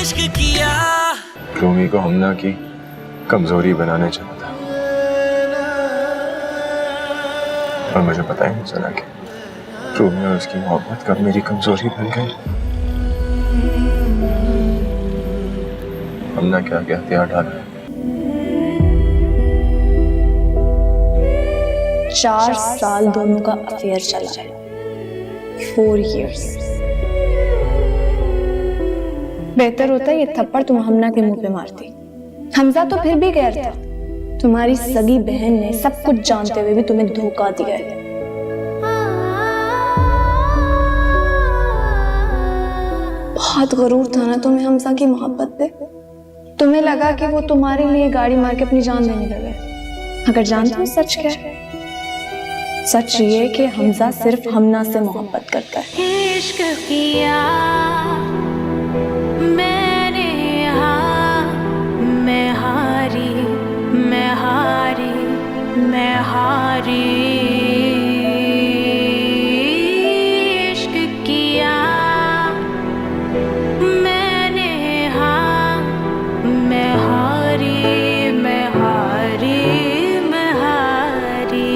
इश्क किया। रूमी को हमना की कमजोरी बनाने चला था और मुझे पता ही नहीं चला कि रूमी और उसकी मोहब्बत कब मेरी कमजोरी बन गई। हमना क्या क्या हथियार डाला है। 4 साल दोनों का अफेयर चला है। 4 years। बेहतर होता ये थप्पड़ तुम हमना के मुंह पे मारती। हमजा तो फिर भी गैर था। तुम्हारी सगी बहन ने सब कुछ जानते हुए भी तुम्हें धोखा दिया है। बहुत गरूर था ना तुम्हें हमजा की मोहब्बत पे। तुम्हें लगा कि वो तुम्हारे लिए गाड़ी मार के अपनी जान देने लगे। अगर जानते हो सच क्या है? सच ये कि हमजा सिर्फ हमना से मोहब्बत करता है। इश्क किया मैंने, हाँ मैं हारी, मैं हारी, मैं हारी। इश्क किया मैंने, हाँ मैं हारी, मैं हारी, मैं हारी।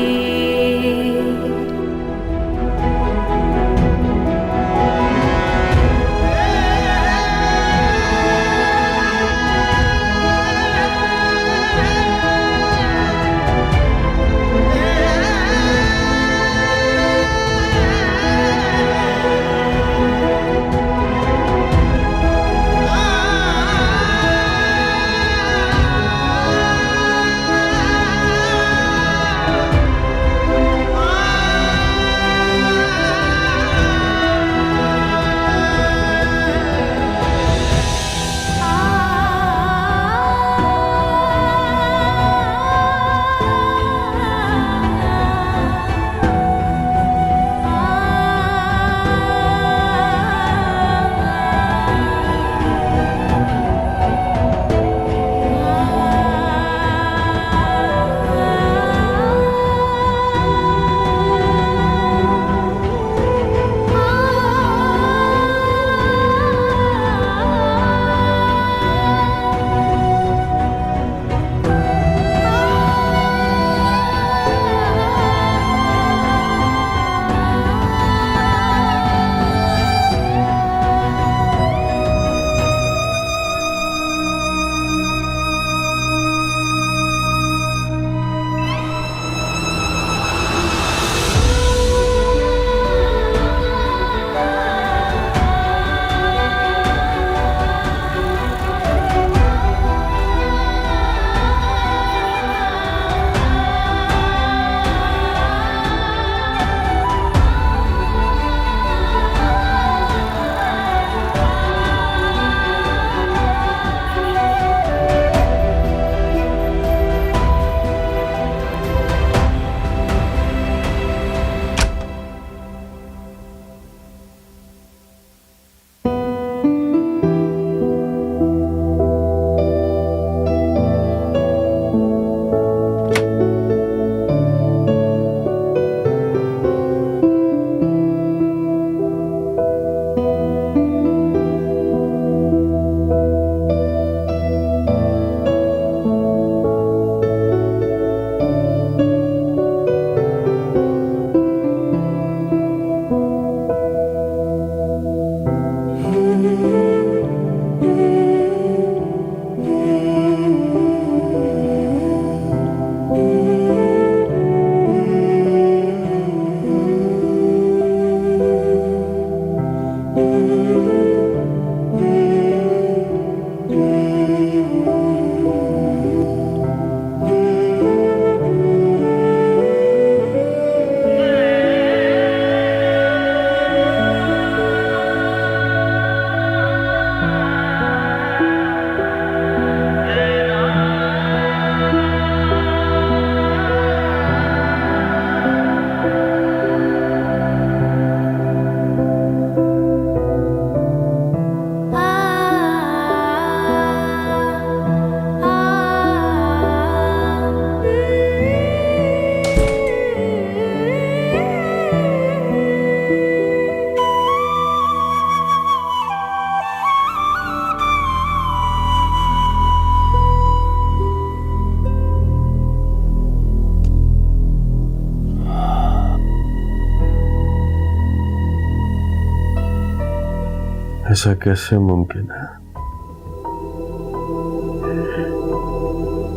ऐसा कैसे मुमकिन है?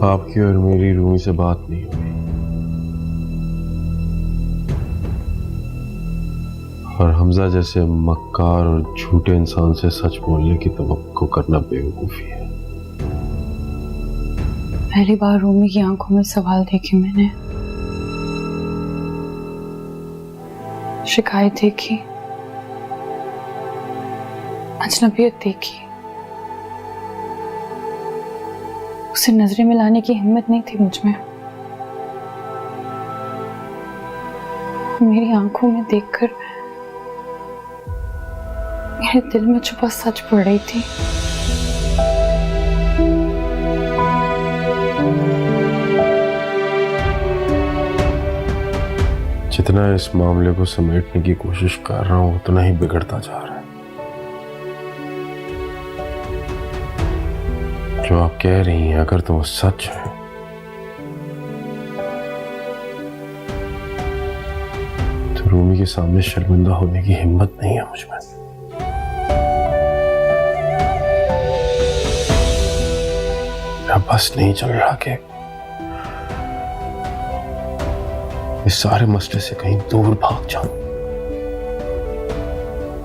आपकी और मेरी रूमी से बात नहीं हुई और हमजा जैसे मक्कार और झूठे इंसान से सच बोलने की तवक्को करना बेवकूफी है। पहली बार रूमी की आंखों में सवाल देखे मैंने, शिकायत देखी, अजनबियत देखी। उसे नजरें मिलाने की हिम्मत नहीं थी मुझ में। मेरी आंखों में देखकर मेरे दिल में छुपा सच पड़ रही थी। जितना इस मामले को समेटने की कोशिश कर रहा हूं उतना ही बिगड़ता जा रहा है। जो आप कह रही हैं अगर तो वो सच है तो रूमी के सामने शर्मिंदा होने की हिम्मत नहीं है मुझ में। मेरा बस नहीं चल रहा कि इस सारे मसले से कहीं दूर भाग जाऊं।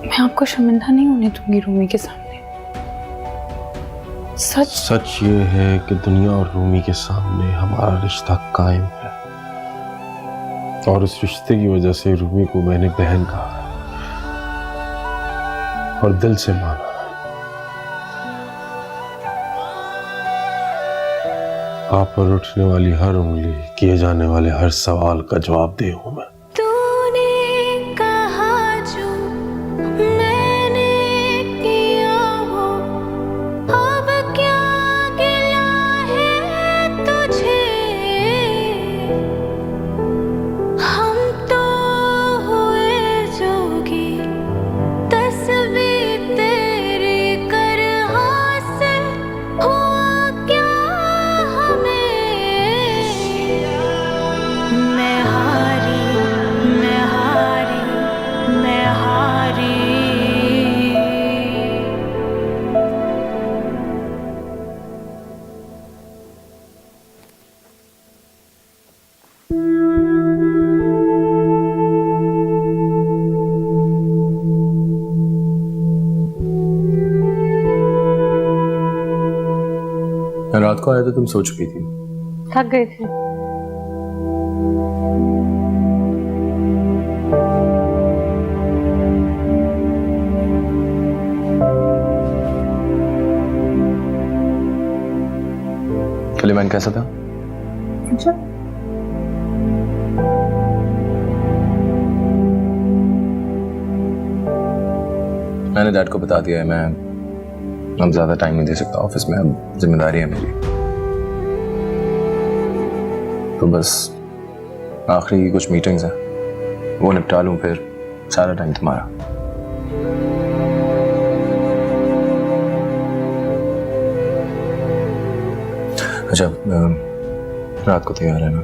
मैं आपको शर्मिंदा नहीं होने दूंगी रूमी के सामने। सच ये है कि दुनिया और रूमी के सामने हमारा रिश्ता कायम है और उस रिश्ते की वजह से रूमी को मैंने बहन कहा है और दिल से माना है। आप पर उठने वाली हर उंगली, किए जाने वाले हर सवाल का जवाब दे हूं मैं। तूने कहा जो मैंने किया वो, अब क्या गिला है तुझे? हम तो हुए जोगी, तस्वीर तेरी कर हासिल हुआ क्या हमें? मैं हारी, मैं हारी, मैं हारी। रात को आया तो तुम सो चुकी थी। थक गए थे। कलीमान कैसा था? अच्छा, मैंने डैड को बता दिया है मैं अब ज्यादा टाइम नहीं दे सकता ऑफिस में, अब जिम्मेदारी है मेरी। तो बस आखिरी की कुछ मीटिंग्स हैं वो निपटा लूं, फिर सारा टाइम तुम्हारा। अच्छा रात को तैयार है ना?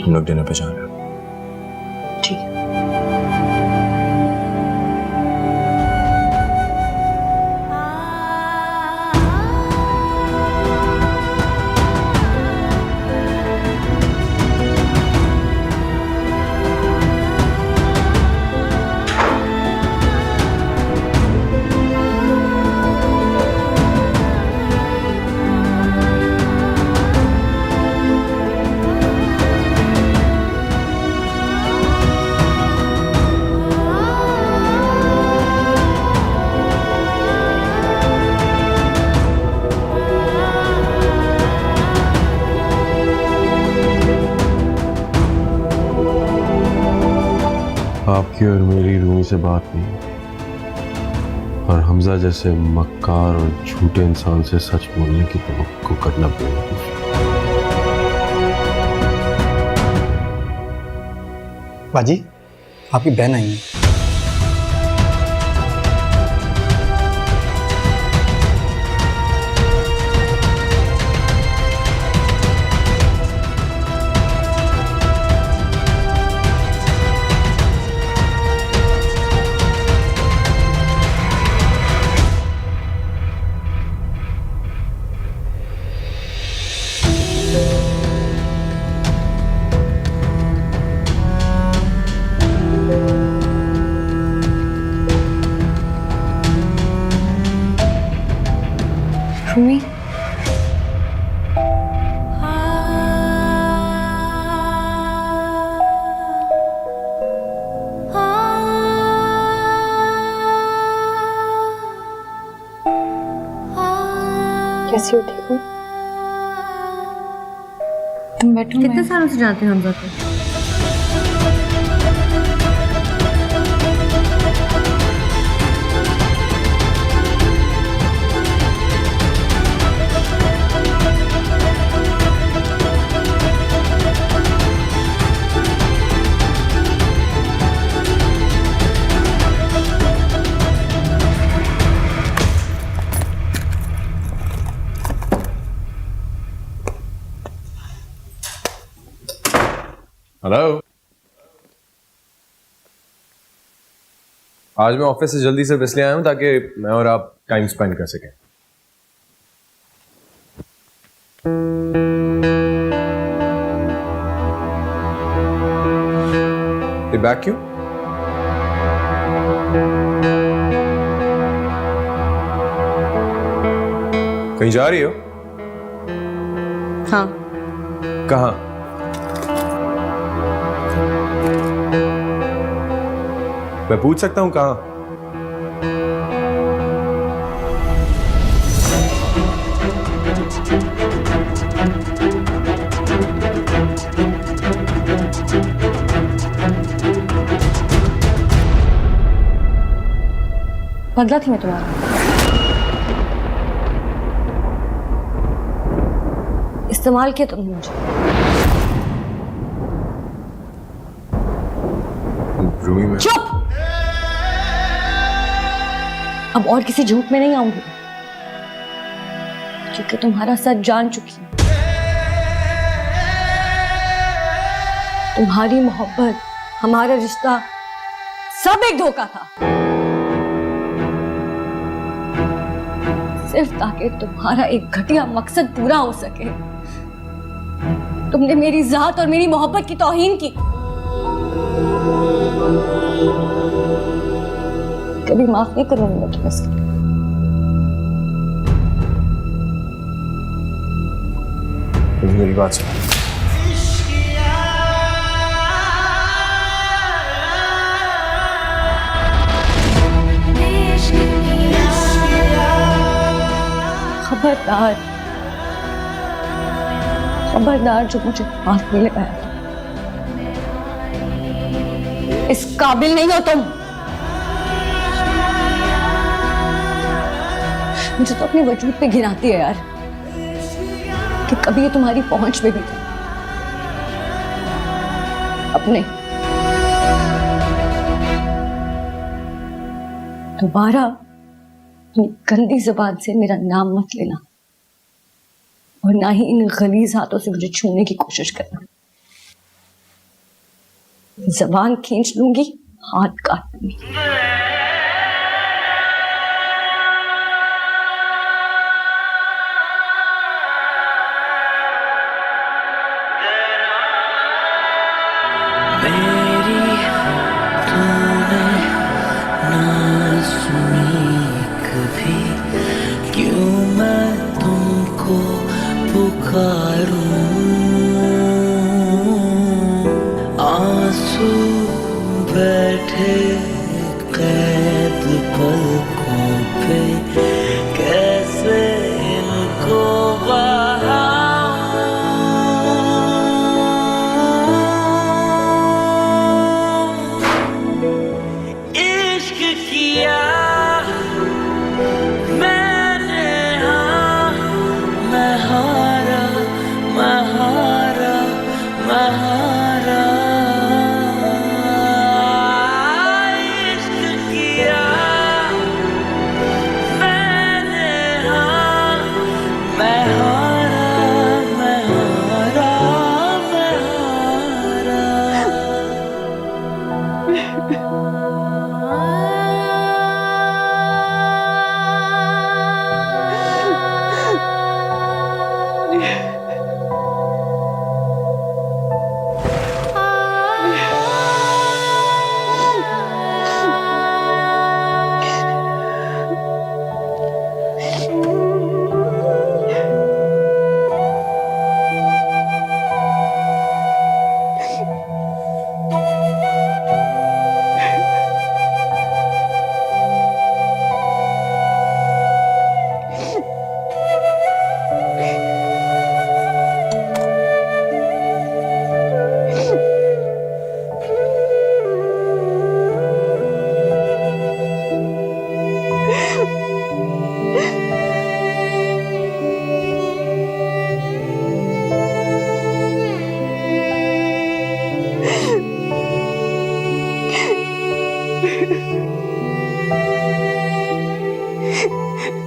हम लोग डिनर पे जा रहे हैं। ठीक है। आपकी और मेरी रूमी से बात नहीं हुई और हमजा जैसे मक्कार और झूठे इंसान से सच बोलने की तवक्को करना बेवकूफी है। बाजी, आपकी बहन आई है। रूमी, कैसी हो? ठीक हो? तुम बैठो। कितने सालों से जानते हैं हमजा को? हेलो। आज मैं ऑफिस से जल्दी से इसलिए आया हूं ताकि मैं और आप टाइम स्पेंड कर सकें। ये बैग क्यों? कहीं जा रही हो? हाँ। कहाँ? मैं पूछ सकता हूं कहां? बदला थी मैं तुम्हारा। इस्तेमाल किया तुमने मुझे। रूमी में चुप! अब और किसी झूठ में नहीं आऊंगी, क्योंकि तुम्हारा सच जान चुकी हूं। तुम्हारी मोहब्बत, हमारा रिश्ता सब एक धोखा था, सिर्फ ताकि तुम्हारा एक घटिया मकसद पूरा हो सके। तुमने मेरी जात और मेरी मोहब्बत की तौहीन की। कभी माफ नहीं करूंगी मैं तुम्हें इसके लिए। मेरी बात सुनो। खबरदार, खबरदार जो मुझे हाथ में लगाया था। इस काबिल नहीं हो तुम। मुझे तो अपने वजूद पे गिराती है यार कि कभी ये तुम्हारी पहुंच में भी था। अपने दोबारा अपनी गंदी जुबान से मेरा नाम मत लेना, और ना ही इन गलीज हाथों से मुझे छूने की कोशिश करना। जबान खींच लूंगी, हाथ काट लूंगी। बैठे कैद पलकों पे कैसे इनको बहाऊं। इश्क किया मैंने, हाँ मैं हारा, मैं हारा, मैं हारा।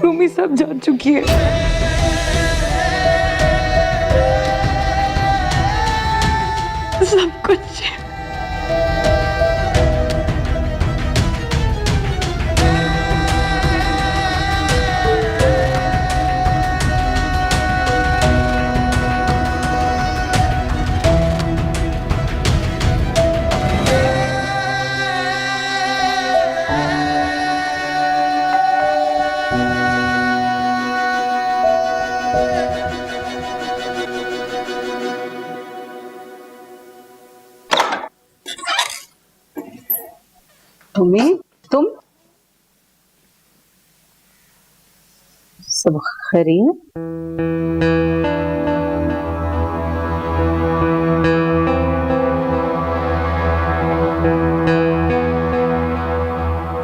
रूमी सब जान चुकी है। सब कुछ। तुम सब खैरियत?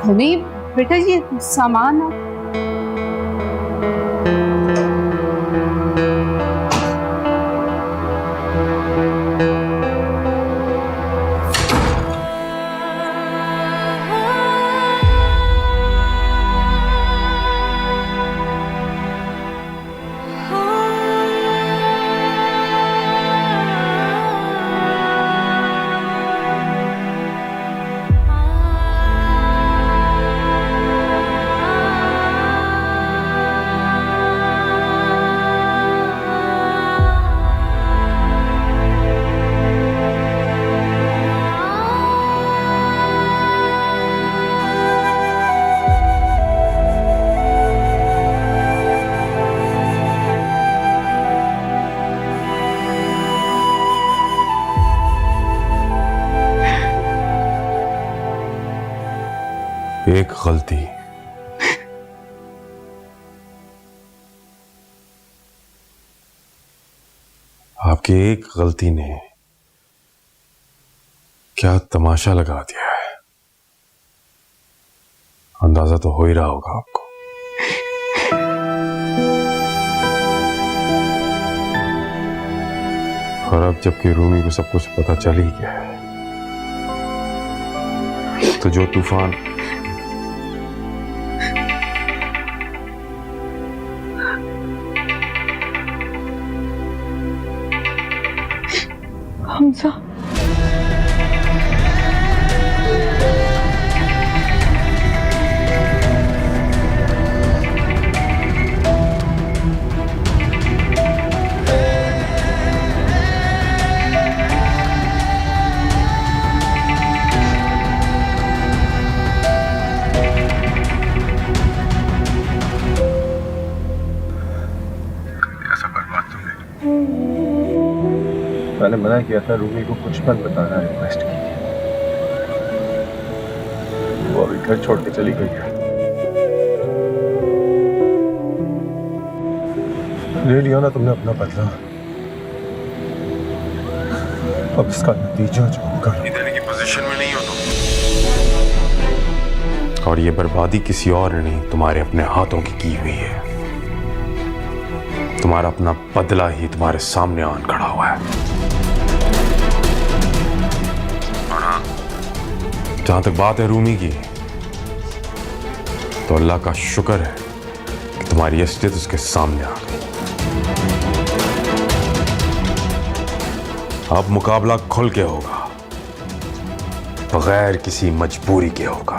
अभी बेटा ये सामान एक गलती आपकी एक गलती ने क्या तमाशा लगा दिया है। अंदाजा तो हो ही रहा होगा आपको। और अब जबकि रूमी को सब कुछ पता चल ही गया है, तो जो तूफान हमजा, मैंने मना किया था रूमी को कुछ मत बताना, रिक्वेस्ट की थी। वो अभी घर छोड़ के चली गई है। ले लिया ना तुमने अपना बदला, अब इसका नतीजा जो होगा। देने की पोजीशन में नहीं हो तुम, और ये बर्बादी किसी और ने नहीं, तुम्हारे अपने हाथों की हुई है। तुम्हारा अपना बदला ही तुम्हारे सामने आन खड़ा हुआ है। जहां तक बात है रूमी की, तो अल्लाह का शुक्र है कि तुम्हारी असलियत उसके सामने आ गई। अब मुकाबला खुल के होगा, बगैर किसी मजबूरी के होगा।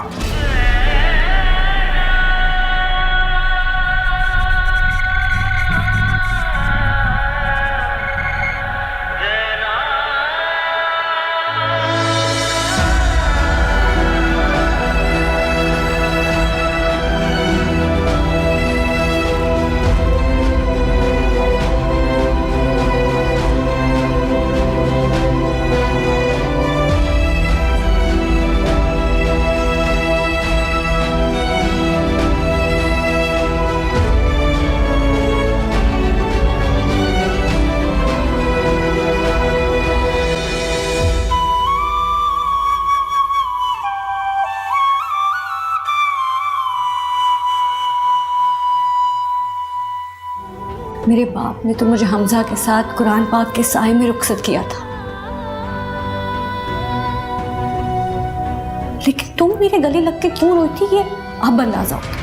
मेरे बाप ने तो मुझे हमजा के साथ कुरान पाक के साए में रुखसत किया था, लेकिन तुम मेरे गले लग के क्यों रोती है अब अंदाजा होता।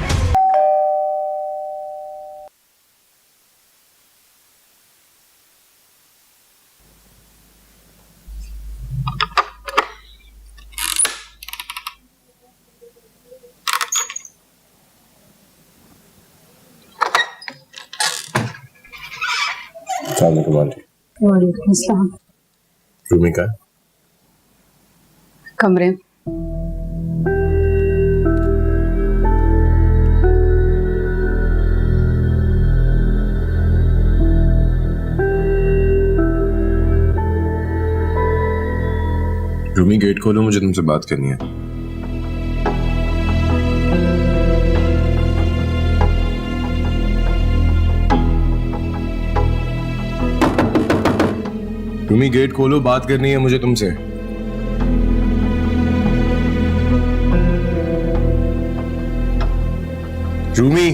वालेकुम सलाम। रूमी का कमरे में। रूमी गेट खोलो, मुझे तुमसे बात करनी है। रूमी गेट खोलो, बात करनी है मुझे तुमसे। रूमी,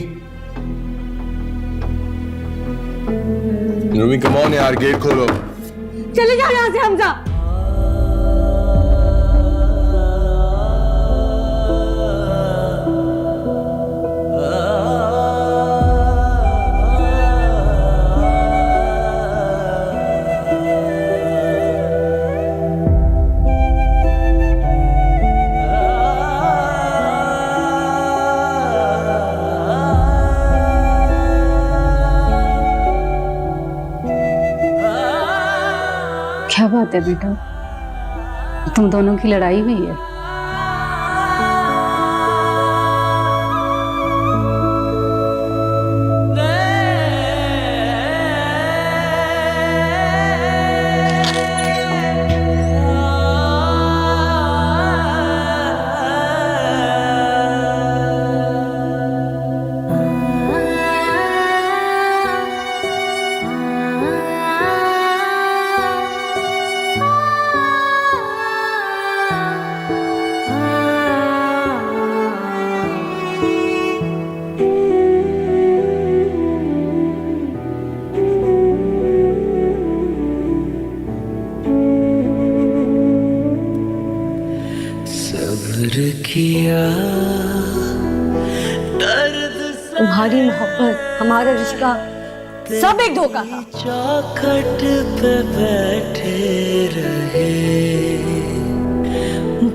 रूमी कम ऑन यार, गेट खोलो। चले जाओ यहाँ से हमजा। क्या बात है बेटा, तुम दोनों की लड़ाई हुई है? सब्र किया, दर्द तुम्हारी मोहब्बत, हमारा रिश्ता सब एक धोखा था। चौखट पे बैठे रहे,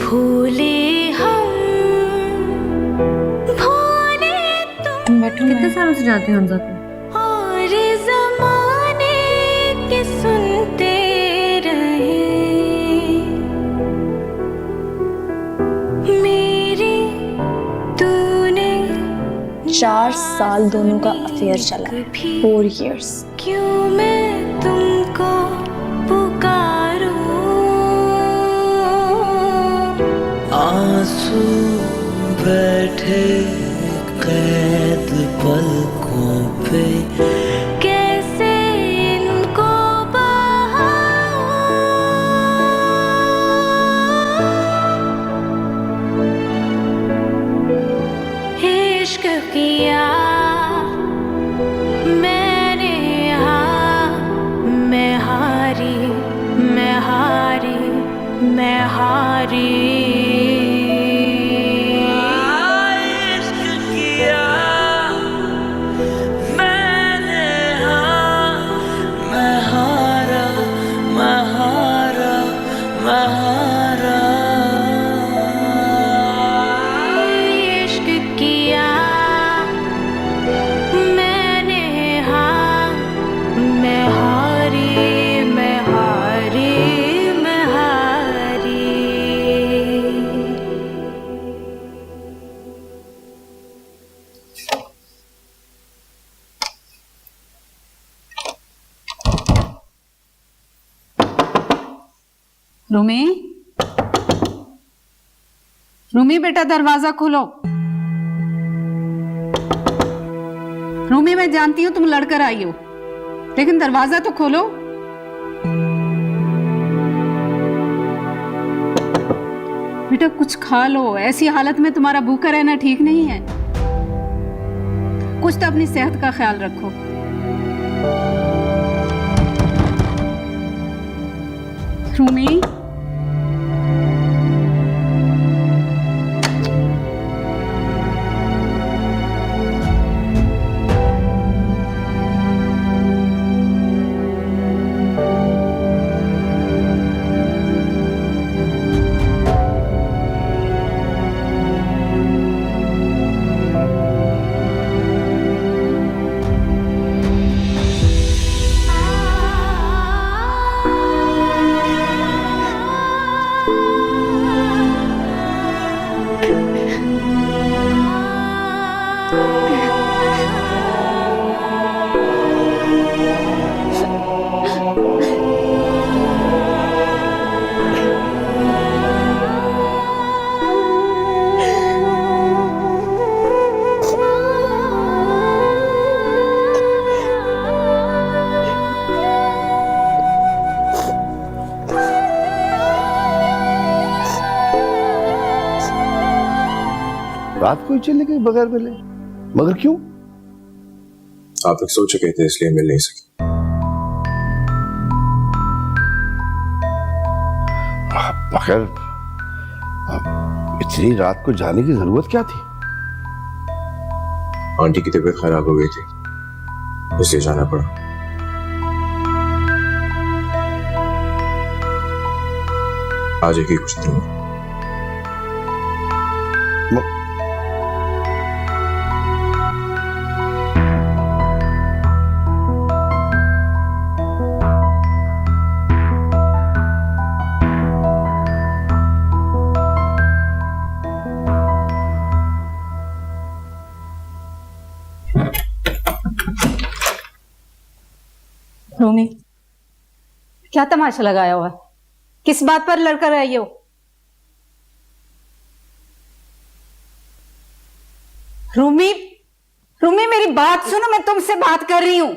भूले हम, भूले तुम बैठो। कितने सालों से जानते हो हमजा को? और जमाने के सुनते रहे, मेरी तूने 4 साल दोनों का अफेयर चला है, 4 years। क्यों मैं तुमको पुकारूं, आंसू बैठे कैद पलकों पे, कैसे इनको बहाऊं, इश्क किया मैंने, हाँ मैं हारी, मैं हारी, मैं हारी। इश्क किया मैंने, हाँ मैं हारा, मैं हारा, मैं हारा। इश्क किया मैंने, हाँ मैं हारी, मैं हारी, मैं हारी। रूमी, रूमी बेटा दरवाजा खोलो। रूमी, मैं जानती हूँ तुम लड़कर आई हो, लेकिन दरवाजा तो खोलो। बेटा कुछ खा लो, ऐसी हालत में तुम्हारा भूखा रहना ठीक नहीं है। कुछ तो अपनी सेहत का ख्याल रखो। रूमी, रात को ही चले गए बगैर मिले, मगर क्यों? आप एक सो चुके थे इसलिए मिल नहीं सके। बगैर इतनी रात को जाने की जरूरत क्या थी? आंटी की तबीयत खराब हो गई थी इसलिए जाना पड़ा। आज एक ही कुछ दिन रोमी, क्या तमाशा लगाया हुआ? किस बात पर लड़कर आई हो? रूमी, रूमी मेरी बात सुनो, मैं तुमसे बात कर रही हूं।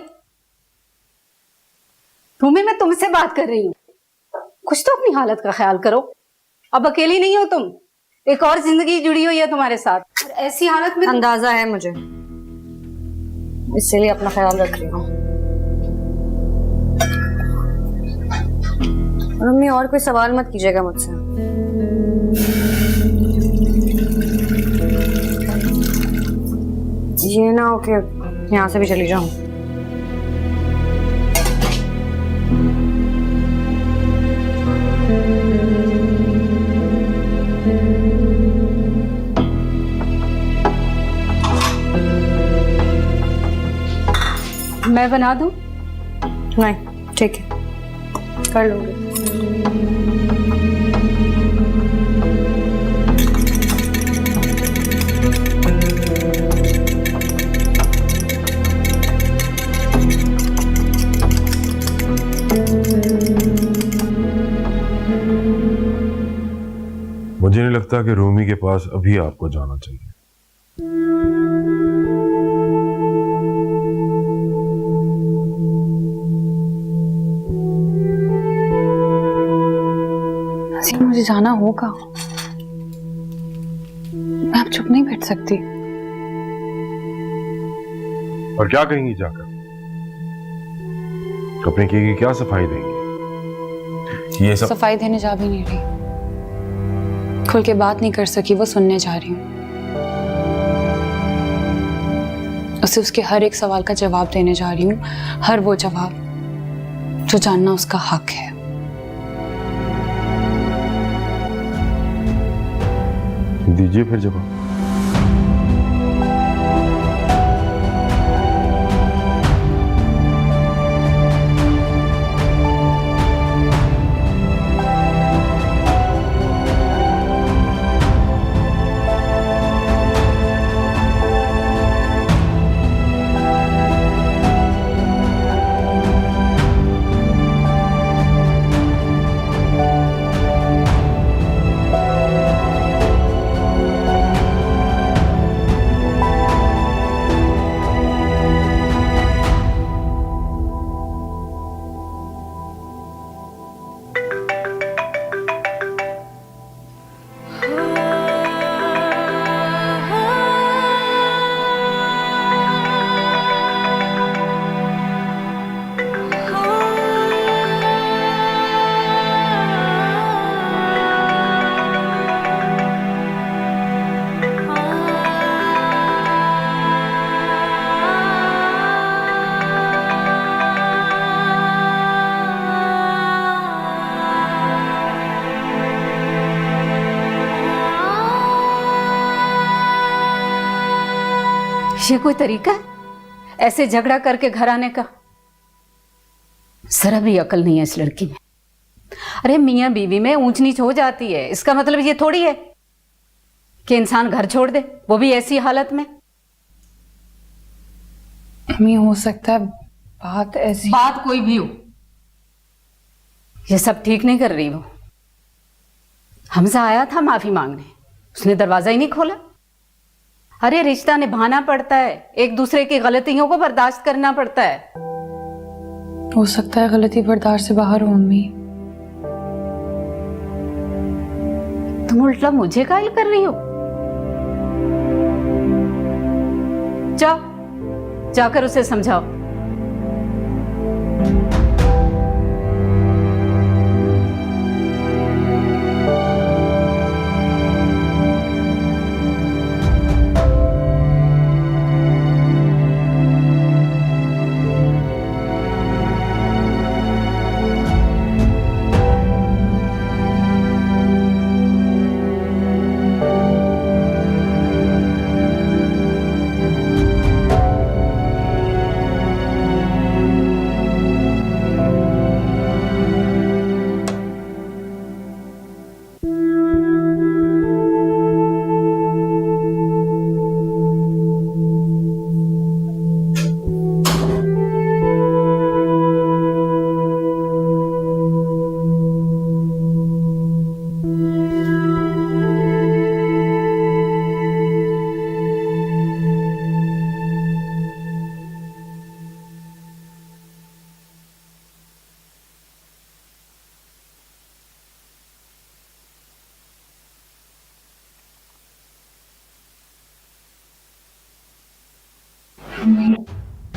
रूमी मैं तुमसे बात कर रही हूं, कुछ तो अपनी हालत का ख्याल करो। अब अकेली नहीं हो तुम, एक और जिंदगी जुड़ी हुई है तुम्हारे साथ, और ऐसी हालत में अंदाजा है मुझे, इसलिए अपना ख्याल रख रही हूँ। मम्मी और कोई सवाल मत कीजिएगा मुझसे। ये ना हो कि यहाँ से भी चली जाऊं। मैं बना दूं? नहीं, ठीक है, कर लूंगी। मुझे नहीं लगता कि रूमी के पास अभी आपको जाना चाहिए। मुझे जाना होगा, मैं अब चुप नहीं बैठ सकती। और क्या करेंगी जाकर? कपड़े की क्या सफाई देंगी? ये सब सफाई देने जा भी नहीं रही, खुल के बात नहीं कर सकी, वो सुनने जा रही हूँ। उसे उसके हर एक सवाल का जवाब देने जा रही हूँ, हर वो जवाब जो जानना उसका हक है। दीजिए फिर जवाब। ये कोई तरीका है ऐसे झगड़ा करके घर आने का? जरा भी अकल नहीं है इस लड़की में। अरे मियां बीवी में ऊंच नीच हो जाती है, इसका मतलब ये थोड़ी है कि इंसान घर छोड़ दे, वो भी ऐसी हालत में। मम्मी हो सकता है बात ऐसी, बात कोई भी हो, ये सब ठीक नहीं कर रही वो। हमजा आया था माफी मांगने, उसने दरवाजा ही नहीं खोला। अरे रिश्ता निभाना पड़ता है, एक दूसरे की गलतियों को बर्दाश्त करना पड़ता है। हो सकता है गलती बर्दाश्त से बाहर हो मम्मी। तुम उल्टा मुझे कायल कर रही हो। जाओ, जाकर उसे समझाओ।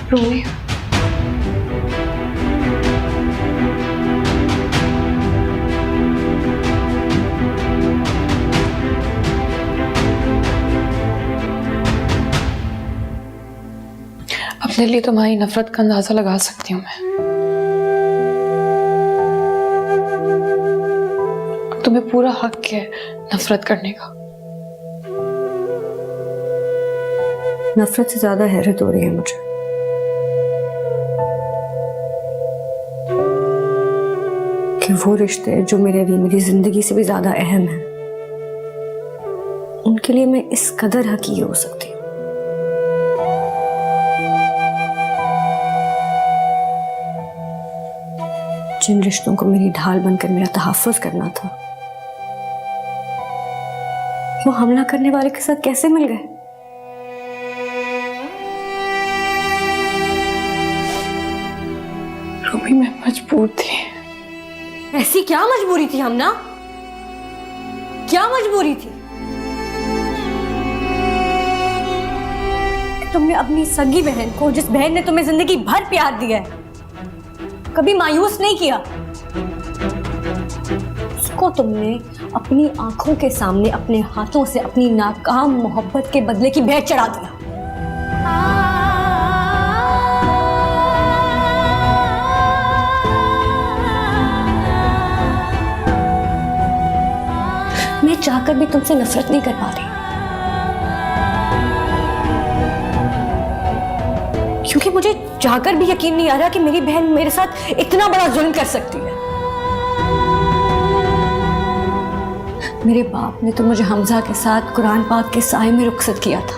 रोए अपने लिए तुम्हारी नफरत का अंदाजा लगा सकती हूँ मैं। तुम्हें पूरा हक है नफरत करने का। नफरत से ज्यादा हैरत हो रही है मुझे। कि वो रिश्ते जो मेरे लिए मेरी जिंदगी से भी ज्यादा अहम है, उनके लिए मैं इस कदर हकी हो सकती हूँ। जिन रिश्तों को मेरी ढाल बनकर मेरा तहफ्फुज़ करना था, वो हमला करने वाले के साथ कैसे मिल गए? रूबी मैं मजबूर थी। ऐसी क्या मजबूरी थी हमना? क्या मजबूरी थी? तुमने अपनी सगी बहन को, जिस बहन ने तुम्हें जिंदगी भर प्यार दिया है, कभी मायूस नहीं किया। उसको तुमने अपनी आंखों के सामने अपने हाथों से अपनी नाकाम मोहब्बत के बदले की भेंट चढ़ा दिया। मैं चाहकर भी तुमसे नफरत नहीं कर पा रही, क्योंकि मुझे चाहकर भी यकीन नहीं आ रहा कि मेरी बहन मेरे साथ इतना बड़ा जुल्म कर सकती है। मेरे बाप ने तो मुझे हमजा के साथ कुरान पाक के साए में रुखसत किया था,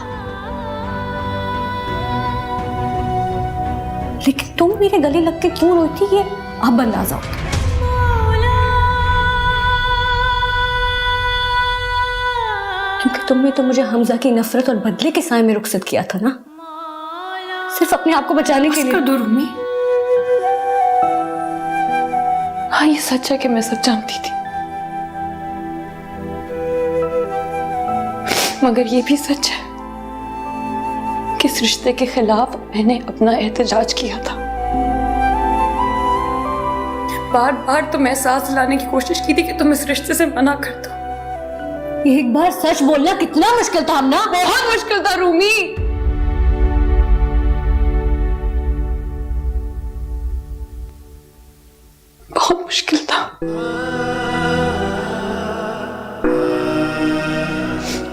लेकिन तुम मेरे गले लग के क्यों रोती है अब अंदाजा होता। क्योंकि तुमने तो मुझे हमजा की नफरत और बदले के साए में रुखसत किया था ना, सिर्फ अपने आप को बचाने के लिए। कर दो रूमी। हाँ ये सच है कि मैं सच जानती थी, मगर ये भी सच है कि इस रिश्ते के खिलाफ मैंने अपना एहतजाज किया था। बार बार तुम्हें एहसास दिलाने की कोशिश की थी कि तुम इस रिश्ते से मना कर दो। एक बार सच बोलना कितना मुश्किल था हमना? बहुत मुश्किल था रूमी। बहुत मुश्किल था।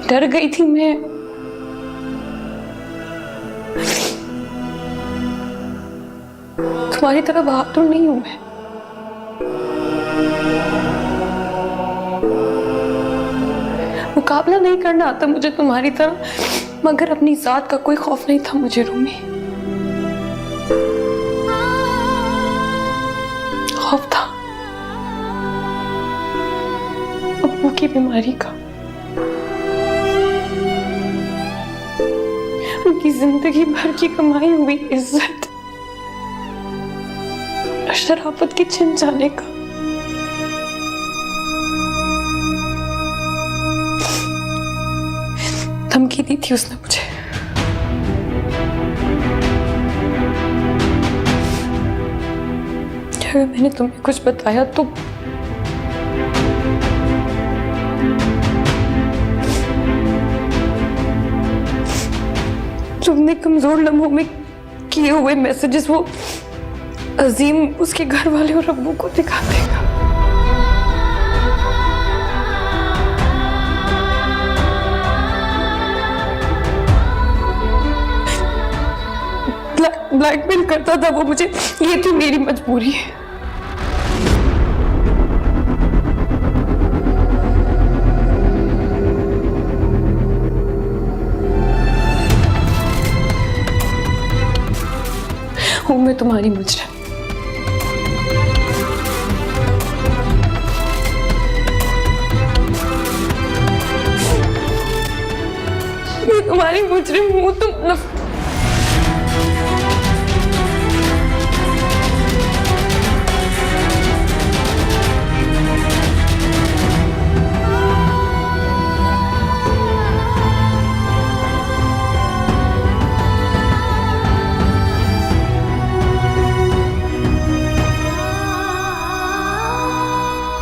डर गई थी मैं। तुम्हारी तरह बहादुर नहीं हूं मैं। मुकाबला नहीं करना आता मुझे तुम्हारी तरह, मगर अपनी जात का कोई खौफ नहीं था मुझे रूमी। खौफ था अब्बू की बीमारी का, उनकी जिंदगी भर की कमाई हुई इज्जत शराफत की छिन जाने का। धमकी दी थी उसने मुझे। अगर मैंने तुम्हें कुछ बताया तो तुमने कमजोर लम्हों में किए हुए मैसेजेस वो अजीम उसके घर वाले और अब्बू को दिखा देगा। ब्लैकमेल करता था वो मुझे, ये थी मेरी मजबूरी है। हूं मैं तुम्हारी मुजरिम। मैं तुम्हारी मुजरिम हूं। तुम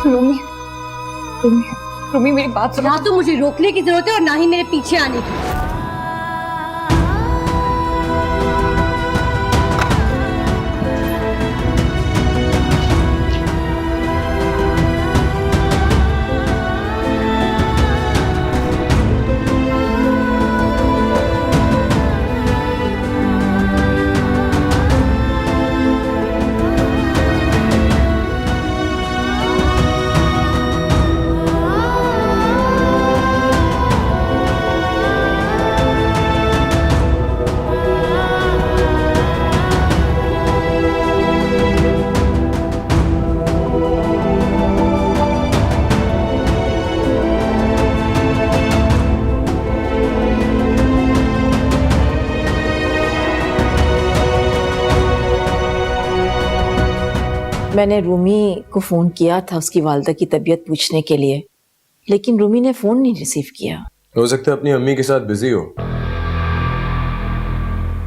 रूमी, रूमी, रूमी मेरी बात सुनो। ना तो मुझे रोकने की जरूरत है और ना ही मेरे पीछे आने की। मैंने रूमी को फ़ोन किया था उसकी वालदा की तबीयत पूछने के लिए, लेकिन रूमी ने फ़ोन नहीं रिसीव किया। हो सकता है अपनी अम्मी के साथ बिजी हो,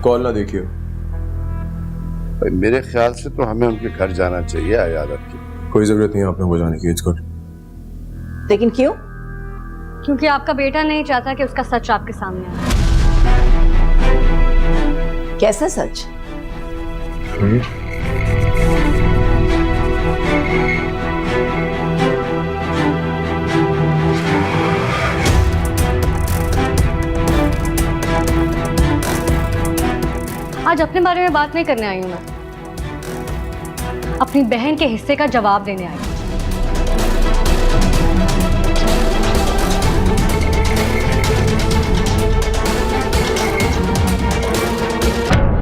कॉल ना देखियो। भाई मेरे ख्याल से तो हमें उनके घर जाना चाहिए अयादत की। कोई जरूरत नहीं है आपने वो जाने की, इट्स गुड। लेकिन क्यों? क्योंकि आपका बेटा नहीं चाहता कि उसका सच आपके सामने आए। कैसा सच? आज अपने बारे में बात नहीं करने आई हूं मैं, अपनी बहन के हिस्से का जवाब देने आई हूं।